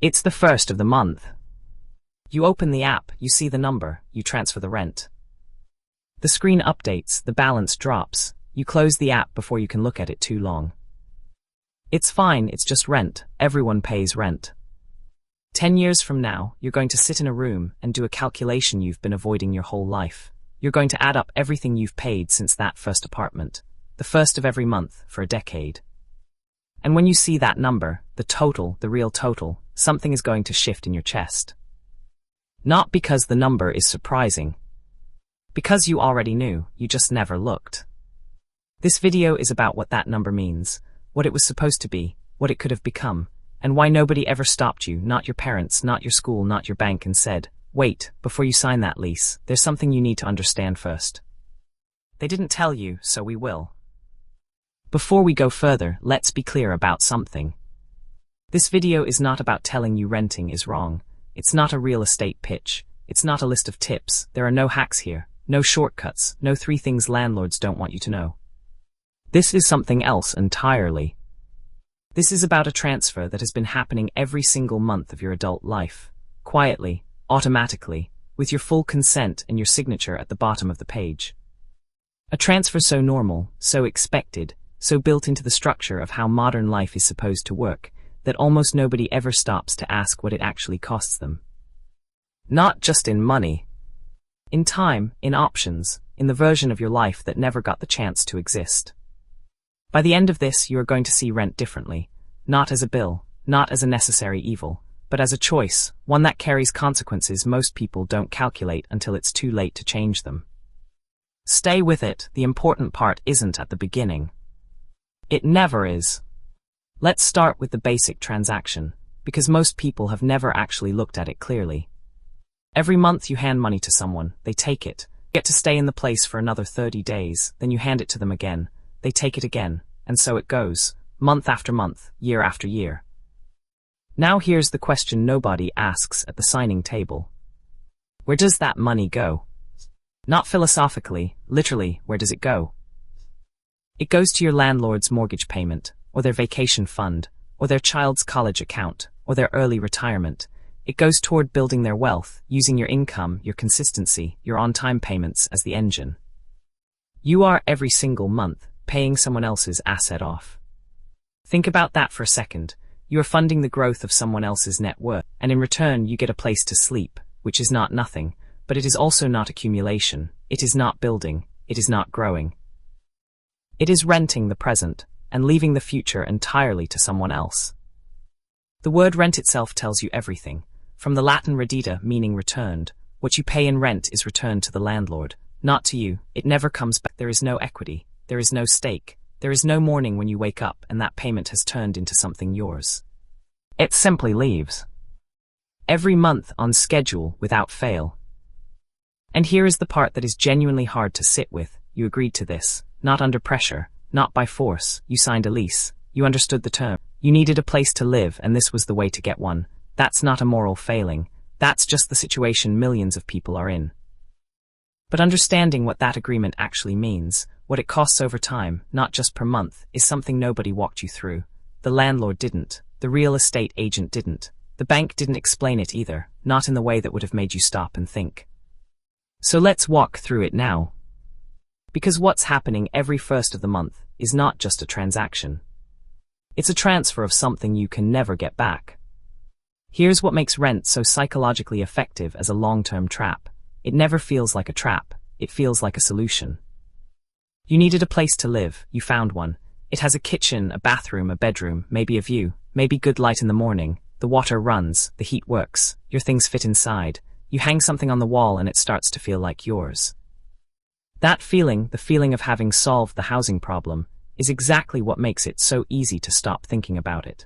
It's the first of the month. You open the app, you see the number, you transfer the rent. The screen updates, the balance drops. You close the app before you can look at it too long. It's fine, it's just rent. Everyone pays rent. 10 years from now, you're going to sit in a room and do a calculation you've been avoiding your whole life. You're going to add up everything you've paid since that first apartment, the first of every month for a decade. And when you see that number, the total, the real total, something is going to shift in your chest. Not because the number is surprising. Because you already knew, you just never looked. This video is about what that number means, what it was supposed to be, what it could have become, and why nobody ever stopped you, not your parents, not your school, not your bank, and said, wait, before you sign that lease, there's something you need to understand first. They didn't tell you, so we will. Before we go further, let's be clear about something. This video is not about telling you renting is wrong. It's not a real estate pitch. It's not a list of tips. There are no hacks here, no shortcuts, no 3 things landlords don't want you to know. This is something else entirely. This is about a transfer that has been happening every single month of your adult life, quietly, automatically, with your full consent and your signature at the bottom of the page. A transfer so normal, so expected, so built into the structure of how modern life is supposed to work, that almost nobody ever stops to ask what it actually costs them. Not just in money. In time, in options, in the version of your life that never got the chance to exist. By the end of this, you are going to see rent differently, not as a bill, not as a necessary evil, but as a choice, one that carries consequences most people don't calculate until it's too late to change them. Stay with it, the important part isn't at the beginning. It never is. Let's start with the basic transaction, because most people have never actually looked at it clearly. Every month you hand money to someone, they take it, get to stay in the place for another 30 days, then you hand it to them again, they take it again, and so it goes, month after month, year after year. Now here's the question nobody asks at the signing table. Where does that money go? Not philosophically, literally, where does it go? It goes to your landlord's mortgage payment, or their vacation fund, or their child's college account, or their early retirement. It goes toward building their wealth, using your income, your consistency, your on-time payments as the engine. You are, every single month, paying someone else's asset off. Think about that for a second. You are funding the growth of someone else's net worth, and in return you get a place to sleep, which is not nothing, but it is also not accumulation, it is not building, it is not growing. It is renting the present, and leaving the future entirely to someone else. The word rent itself tells you everything. From the Latin redita, meaning returned, what you pay in rent is returned to the landlord, not to you. It never comes back. There is no equity, there is no stake, there is no morning when you wake up and that payment has turned into something yours. It simply leaves. Every month on schedule, without fail. And here is the part that is genuinely hard to sit with. You agreed to this, not under pressure, not by force. You signed a lease, you understood the term. You needed a place to live and this was the way to get one. That's not a moral failing, that's just the situation millions of people are in. But understanding what that agreement actually means, what it costs over time, not just per month, is something nobody walked you through. The landlord didn't, the real estate agent didn't, the bank didn't explain it either, not in the way that would have made you stop and think. So let's walk through it now. Because what's happening every first of the month is not just a transaction. It's a transfer of something you can never get back. Here's what makes rent so psychologically effective as a long-term trap. It never feels like a trap, it feels like a solution. You needed a place to live, you found one. It has a kitchen, a bathroom, a bedroom, maybe a view, maybe good light in the morning, the water runs, the heat works, your things fit inside. You hang something on the wall and it starts to feel like yours. That feeling, the feeling of having solved the housing problem, is exactly what makes it so easy to stop thinking about it.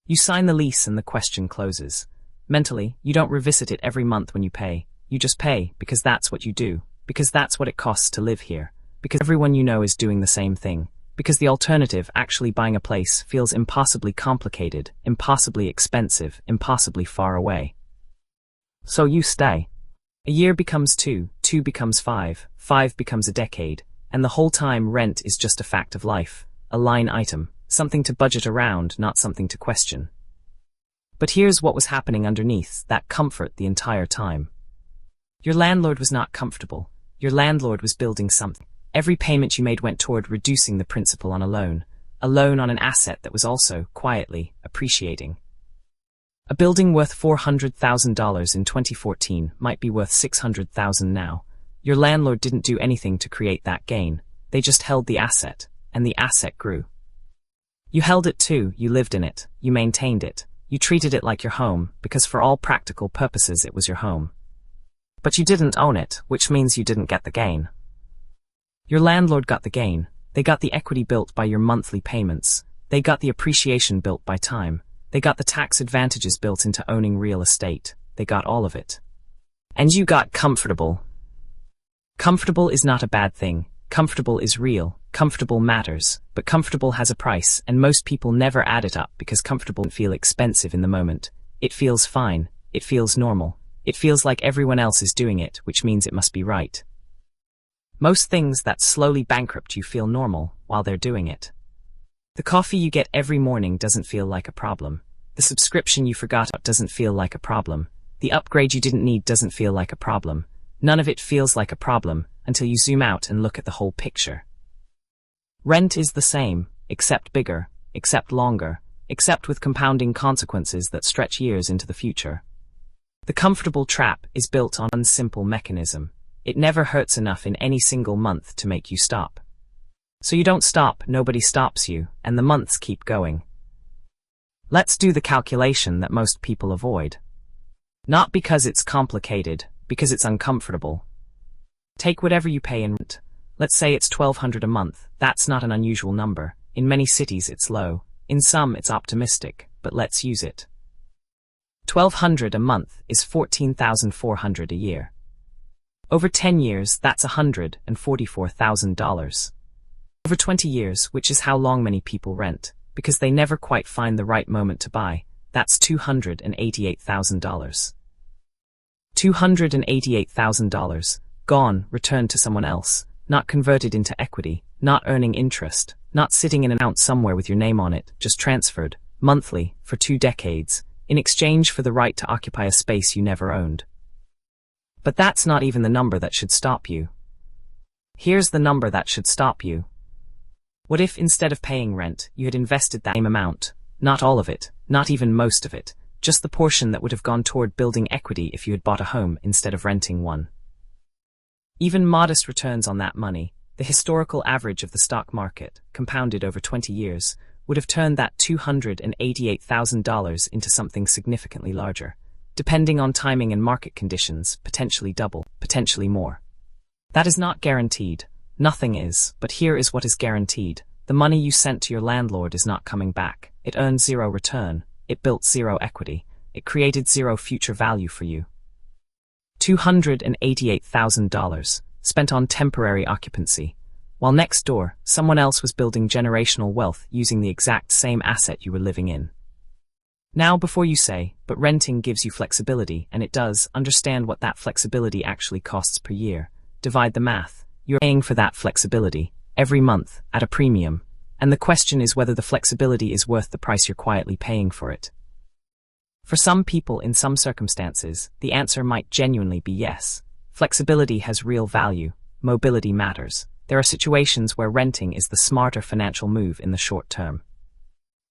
You sign the lease and the question closes. Mentally, you don't revisit it every month when you pay. You just pay because that's what you do, because that's what it costs to live here, because everyone you know is doing the same thing, because the alternative, actually buying a place, feels impossibly complicated, impossibly expensive, impossibly far away. So you stay. A year becomes 2, 2 becomes 5, 5 becomes a decade, and the whole time rent is just a fact of life, a line item, something to budget around, not something to question. But here's what was happening underneath that comfort the entire time. Your landlord was not comfortable. Your landlord was building something. Every payment you made went toward reducing the principal on a loan on an asset that was also, quietly, appreciating. A building worth $400,000 in 2014 might be worth $600,000 now. Your landlord didn't do anything to create that gain. They just held the asset, and the asset grew. You held it too, you lived in it, you maintained it, you treated it like your home, because for all practical purposes it was your home. But you didn't own it, which means you didn't get the gain. Your landlord got the gain. They got the equity built by your monthly payments. They got the appreciation built by time. They got the tax advantages built into owning real estate. They got all of it. And you got comfortable. Comfortable is not a bad thing. Comfortable is real. Comfortable matters. But comfortable has a price, and most people never add it up because comfortable doesn't feel expensive in the moment. It feels fine. It feels normal. It feels like everyone else is doing it, which means it must be right. Most things that slowly bankrupt you feel normal while they're doing it. The coffee you get every morning doesn't feel like a problem. The subscription you forgot about doesn't feel like a problem. The upgrade you didn't need doesn't feel like a problem. None of it feels like a problem until you zoom out and look at the whole picture. Rent is the same, except bigger, except longer, except with compounding consequences that stretch years into the future. The comfortable trap is built on one simple mechanism. It never hurts enough in any single month to make you stop. So you don't stop, nobody stops you, and the months keep going. Let's do the calculation that most people avoid. Not because it's complicated, because it's uncomfortable. Take whatever you pay in rent. Let's say it's $1,200 a month. That's not an unusual number. In many cities it's low. In some it's optimistic, but let's use it. $1,200 a month is $14,400 a year. Over 10 years, that's $144,000. Over 20 years, which is how long many people rent, because they never quite find the right moment to buy, that's $288,000. $288,000, gone, returned to someone else, not converted into equity, not earning interest, not sitting in an account somewhere with your name on it, just transferred, monthly, for 2 decades, in exchange for the right to occupy a space you never owned. But that's not even the number that should stop you. Here's the number that should stop you. What if instead of paying rent, you had invested that same amount, not all of it, not even most of it, just the portion that would have gone toward building equity if you had bought a home instead of renting one? Even modest returns on that money, the historical average of the stock market, compounded over 20 years, would have turned that $288,000 into something significantly larger. Depending on timing and market conditions, potentially double, potentially more. That is not guaranteed. Nothing is, but here is what is guaranteed. The money you sent to your landlord is not coming back. It earned zero return. It built zero equity. It created zero future value for you. $288,000 spent on temporary occupancy, while next door, someone else was building generational wealth using the exact same asset you were living in. Now, before you say, but renting gives you flexibility, and it does, understand what that flexibility actually costs per year. Divide the math. You're paying for that flexibility, every month, at a premium, and the question is whether the flexibility is worth the price you're quietly paying for it. For some people in some circumstances, the answer might genuinely be yes. Flexibility has real value. Mobility matters. There are situations where renting is the smarter financial move in the short term.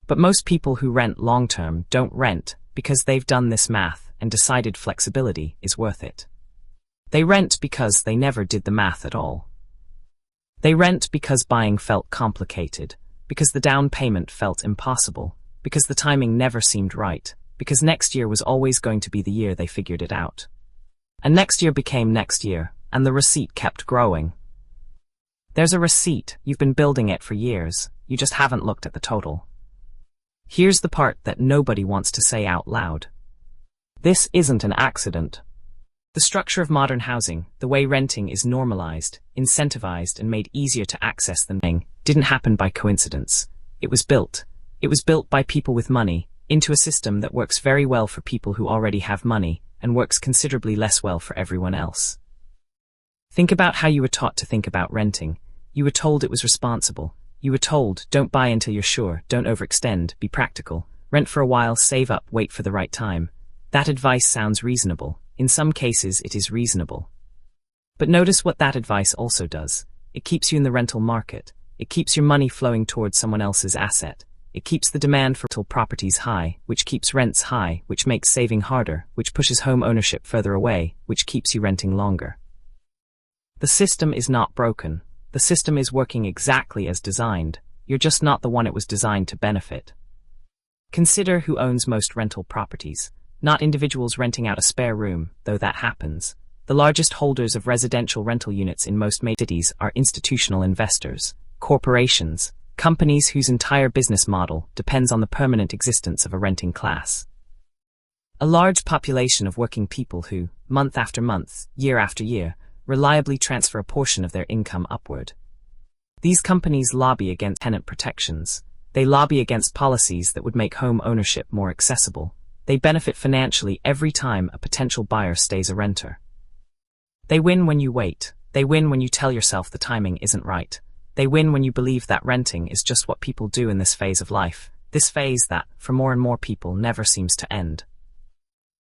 But most people who rent long-term don't rent because they've done this math and decided flexibility is worth it. They rent because they never did the math at all. They rent because buying felt complicated, because the down payment felt impossible, because the timing never seemed right, because next year was always going to be the year they figured it out. And next year became next year, and the receipt kept growing. There's a receipt, you've been building it for years, you just haven't looked at the total. Here's the part that nobody wants to say out loud. This isn't an accident. The structure of modern housing, the way renting is normalized, incentivized, and made easier to access than paying, didn't happen by coincidence. It was built. It was built by people with money, into a system that works very well for people who already have money, and works considerably less well for everyone else. Think about how you were taught to think about renting. You were told it was responsible. You were told, don't buy until you're sure, don't overextend, be practical. Rent for a while, save up, wait for the right time. That advice sounds reasonable. In some cases, it is reasonable. But notice what that advice also does. It keeps you in the rental market. It keeps your money flowing towards someone else's asset. It keeps the demand for rental properties high, which keeps rents high, which makes saving harder, which pushes home ownership further away, which keeps you renting longer. The system is not broken. The system is working exactly as designed. You're just not the one it was designed to benefit. Consider who owns most rental properties. Not individuals renting out a spare room, though that happens. The largest holders of residential rental units in most major cities are institutional investors, corporations, companies whose entire business model depends on the permanent existence of a renting class. A large population of working people who, month after month, year after year, reliably transfer a portion of their income upward. These companies lobby against tenant protections. They lobby against policies that would make home ownership more accessible. They benefit financially every time a potential buyer stays a renter. They win when you wait. They win when you tell yourself the timing isn't right. They win when you believe that renting is just what people do in this phase of life, this phase that, for more and more people, never seems to end.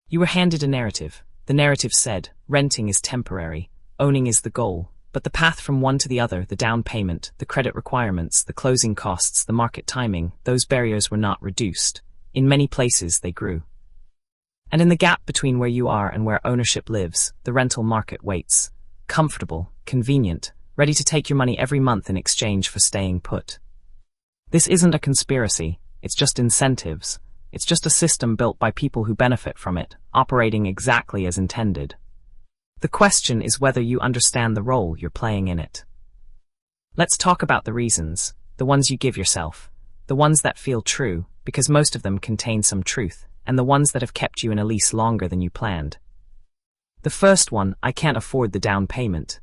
You were handed a narrative. The narrative said, renting is temporary, owning is the goal, but the path from one to the other, the down payment, the credit requirements, the closing costs, the market timing, those barriers were not reduced. In many places they grew. And in the gap between where you are and where ownership lives, the rental market waits. Comfortable, convenient, ready to take your money every month in exchange for staying put. This isn't a conspiracy, it's just incentives. It's just a system built by people who benefit from it, operating exactly as intended. The question is whether you understand the role you're playing in it. Let's talk about the reasons, the ones you give yourself, the ones that feel true, because most of them contain some truth, and the ones that have kept you in a lease longer than you planned. The first one, I can't afford the down payment.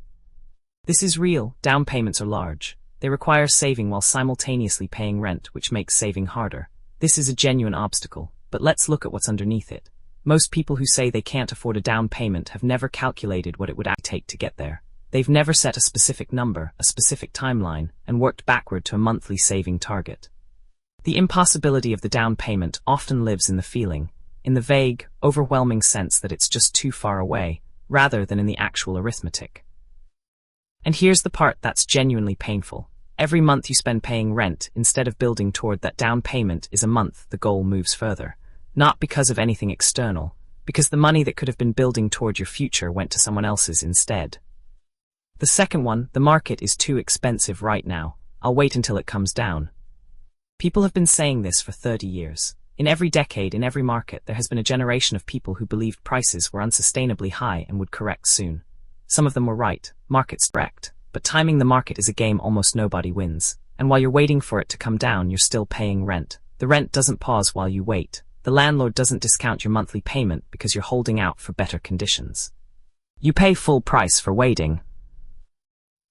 This is real. Down payments are large. They require saving while simultaneously paying rent, which makes saving harder. This is a genuine obstacle, but let's look at what's underneath it. Most people who say they can't afford a down payment have never calculated what it would take to get there. They've never set a specific number, a specific timeline, and worked backward to a monthly saving target. The impossibility of the down payment often lives in the feeling, in the vague, overwhelming sense that it's just too far away, rather than in the actual arithmetic. And here's the part that's genuinely painful. Every month you spend paying rent instead of building toward that down payment is a month the goal moves further. Not because of anything external, because the money that could have been building toward your future went to someone else's instead. The second one, the market is too expensive right now. I'll wait until it comes down. People have been saying this for 30 years. In every decade, in every market, there has been a generation of people who believed prices were unsustainably high and would correct soon. Some of them were right, markets correct, but timing the market is a game almost nobody wins. And while you're waiting for it to come down, you're still paying rent. The rent doesn't pause while you wait. The landlord doesn't discount your monthly payment because you're holding out for better conditions. You pay full price for waiting.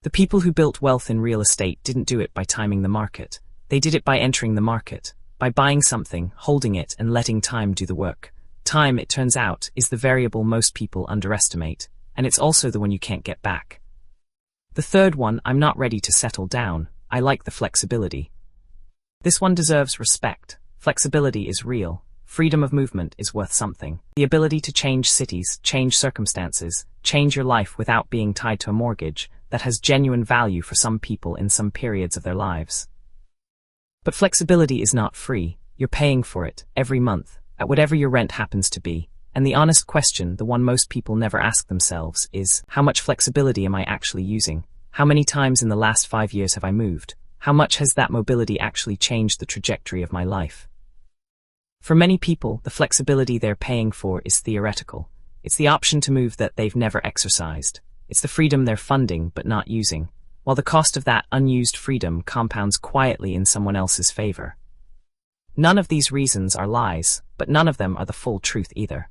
The people who built wealth in real estate didn't do it by timing the market. They did it by entering the market, by buying something, holding it, and letting time do the work. Time, it turns out, is the variable most people underestimate, and it's also the one you can't get back. The third one, I'm not ready to settle down. I like the flexibility. This one deserves respect. Flexibility is real. Freedom of movement is worth something. The ability to change cities, change circumstances, change your life without being tied to a mortgage, that has genuine value for some people in some periods of their lives. But flexibility is not free. You're paying for it, every month, at whatever your rent happens to be. And the honest question, the one most people never ask themselves, is, how much flexibility am I actually using? How many times in the last 5 years have I moved? How much has that mobility actually changed the trajectory of my life? For many people, the flexibility they're paying for is theoretical. It's the option to move that they've never exercised. It's the freedom they're funding but not using, while the cost of that unused freedom compounds quietly in someone else's favor. None of these reasons are lies, but none of them are the full truth either.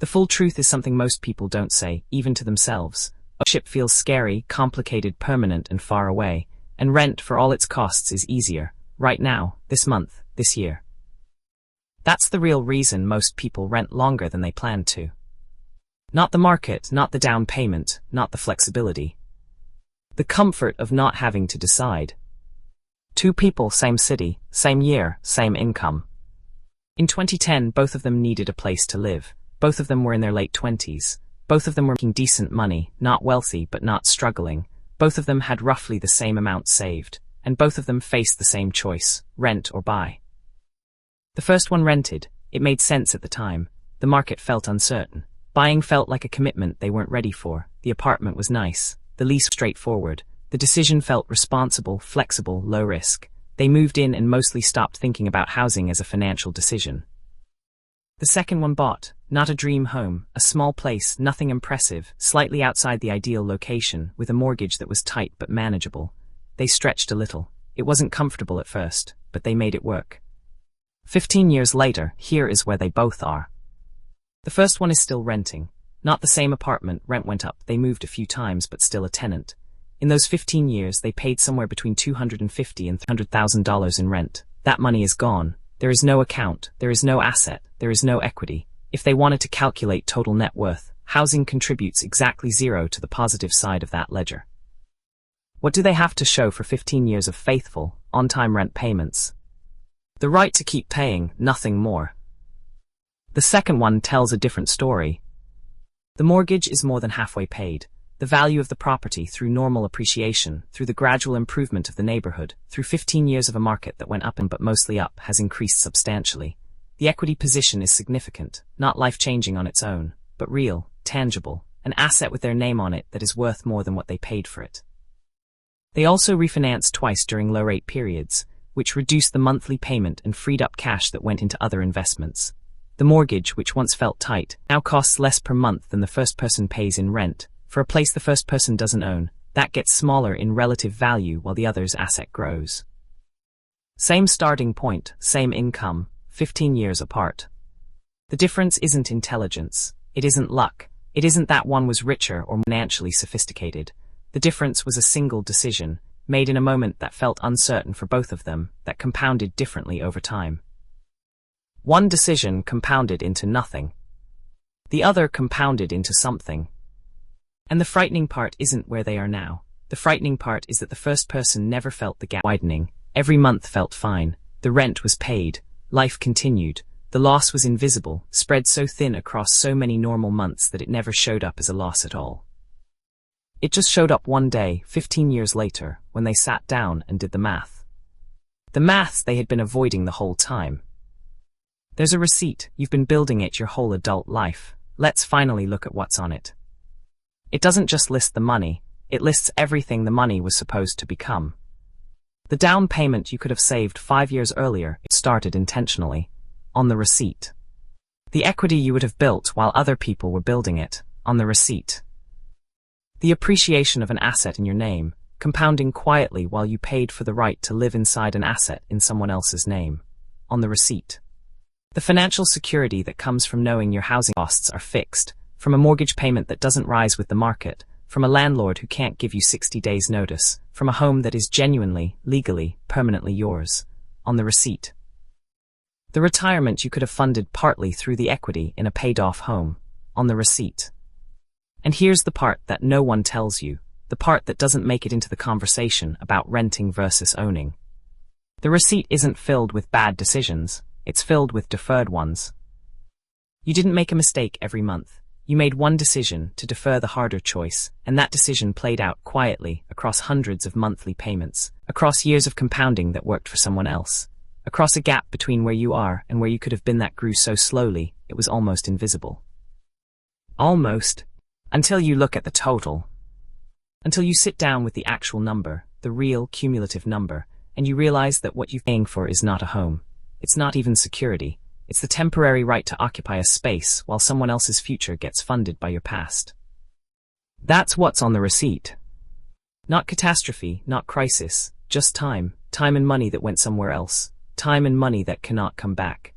The full truth is something most people don't say, even to themselves. Ownership feels scary, complicated, permanent, and far away, and rent for all its costs is easier, right now, this month, this year. That's the real reason most people rent longer than they planned to. Not the market, not the down payment, not the flexibility. The comfort of not having to decide. Two people, same city, same year, same income. In 2010, both of them needed a place to live. Both of them were in their late 20s. Both of them were making decent money, not wealthy but not struggling. Both of them had roughly the same amount saved. And both of them faced the same choice: rent or buy. The first one rented. It made sense at the time. The market felt uncertain. Buying felt like a commitment they weren't ready for. The apartment was nice. The lease straightforward. The decision felt responsible, flexible, low risk. They moved in and mostly stopped thinking about housing as a financial decision. The second one bought. Not a dream home, a small place, nothing impressive, slightly outside the ideal location, with a mortgage that was tight but manageable. They stretched a little. It wasn't comfortable at first, but they made it work. 15 years later, here is where they both are. The first one is still renting. Not the same apartment, rent went up, they moved a few times but still a tenant. In those 15 years they paid somewhere between $250,000 and $300,000 in rent. That money is gone. There is no account, there is no asset, there is no equity. If they wanted to calculate total net worth, housing contributes exactly zero to the positive side of that ledger. What do they have to show for 15 years of faithful, on-time rent payments? The right to keep paying, nothing more. The second one tells a different story. The mortgage is more than halfway paid. The value of the property through normal appreciation, through the gradual improvement of the neighborhood, through 15 years of a market that went up and but mostly up, has increased substantially. The equity position is significant, not life-changing on its own, but real, tangible, an asset with their name on it that is worth more than what they paid for it. They also refinanced twice during low-rate periods, which reduced the monthly payment and freed up cash that went into other investments. The mortgage, which once felt tight, now costs less per month than the first person pays in rent. For a place the first person doesn't own, that gets smaller in relative value while the other's asset grows. Same starting point, same income, 15 years apart. The difference isn't intelligence. It isn't luck. It isn't that one was richer or financially sophisticated. The difference was a single decision, made in a moment that felt uncertain for both of them, that compounded differently over time. One decision compounded into nothing. The other compounded into something. And the frightening part isn't where they are now. The frightening part is that the first person never felt the gap widening. Every month felt fine. The rent was paid. Life continued. The loss was invisible, spread so thin across so many normal months that it never showed up as a loss at all. It just showed up one day, 15 years later, when they sat down and did the math. The maths they had been avoiding the whole time. There's a receipt. You've been building it your whole adult life. Let's finally look at what's on it. It doesn't just list the money, it lists everything the money was supposed to become. The down payment you could have saved 5 years earlier, it started intentionally, on the receipt. The equity you would have built while other people were building it, on the receipt. The appreciation of an asset in your name, compounding quietly while you paid for the right to live inside an asset in someone else's name, on the receipt. The financial security that comes from knowing your housing costs are fixed, from a mortgage payment that doesn't rise with the market, from a landlord who can't give you 60 days notice, from a home that is genuinely, legally, permanently yours, on the receipt. The retirement you could have funded partly through the equity in a paid-off home, on the receipt. And here's the part that no one tells you, the part that doesn't make it into the conversation about renting versus owning. The receipt isn't filled with bad decisions, it's filled with deferred ones. You didn't make a mistake every month. You made one decision to defer the harder choice, and that decision played out quietly across hundreds of monthly payments, across years of compounding that worked for someone else, across a gap between where you are and where you could have been that grew so slowly it was almost invisible. Almost. Until you look at the total. Until you sit down with the actual number, the real cumulative number, and you realize that what you're paying for is not a home. It's not even security. It's the temporary right to occupy a space while someone else's future gets funded by your past. That's what's on the receipt. Not catastrophe, not crisis, just time, time and money that went somewhere else, time and money that cannot come back.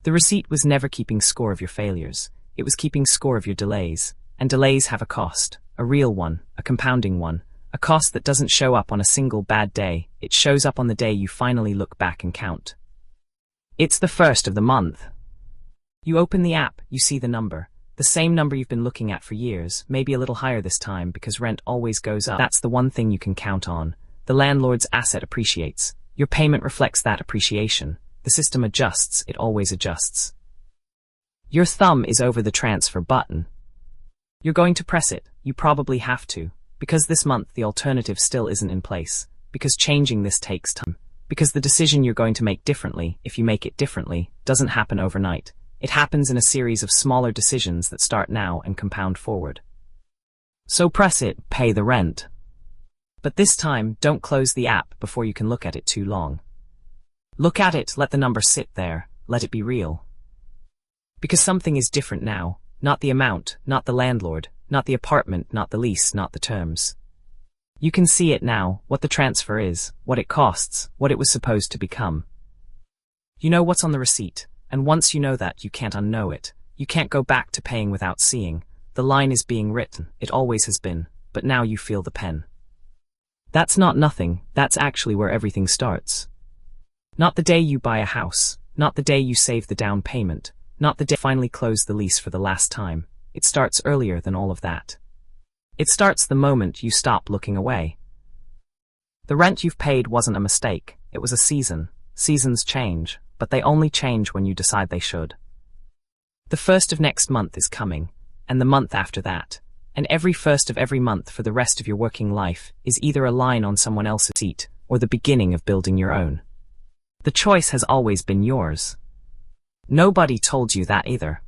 The receipt was never keeping score of your failures. It was keeping score of your delays, and delays have a cost, a real one, a compounding one, a cost that doesn't show up on a single bad day. It shows up on the day you finally look back and count. It's the first of the month. You open the app, you see the number. The same number you've been looking at for years, maybe a little higher this time because rent always goes up. That's the one thing you can count on. The landlord's asset appreciates. Your payment reflects that appreciation. The system adjusts, it always adjusts. Your thumb is over the transfer button. You're going to press it, you probably have to, because this month the alternative still isn't in place, because changing this takes time, because the decision you're going to make differently, if you make it differently, doesn't happen overnight. It happens in a series of smaller decisions that start now and compound forward. So press it, pay the rent. But this time, don't close the app before you can look at it too long. Look at it, let the number sit there, let it be real. Because something is different now, not the amount, not the landlord, not the apartment, not the lease, not the terms. You can see it now, what the transfer is, what it costs, what it was supposed to become. You know what's on the receipt, and once you know that, you can't unknow it. You can't go back to paying without seeing. The line is being written, it always has been, but now you feel the pen. That's not nothing, that's actually where everything starts. Not the day you buy a house, not the day you save the down payment, not the day you finally close the lease for the last time. It starts earlier than all of that. It starts the moment you stop looking away. The rent you've paid wasn't a mistake, it was a season. Seasons change, but they only change when you decide they should. The first of next month is coming, and the month after that, and every first of every month for the rest of your working life is either a line on someone else's seat or the beginning of building your own. The choice has always been yours. Nobody told you that either.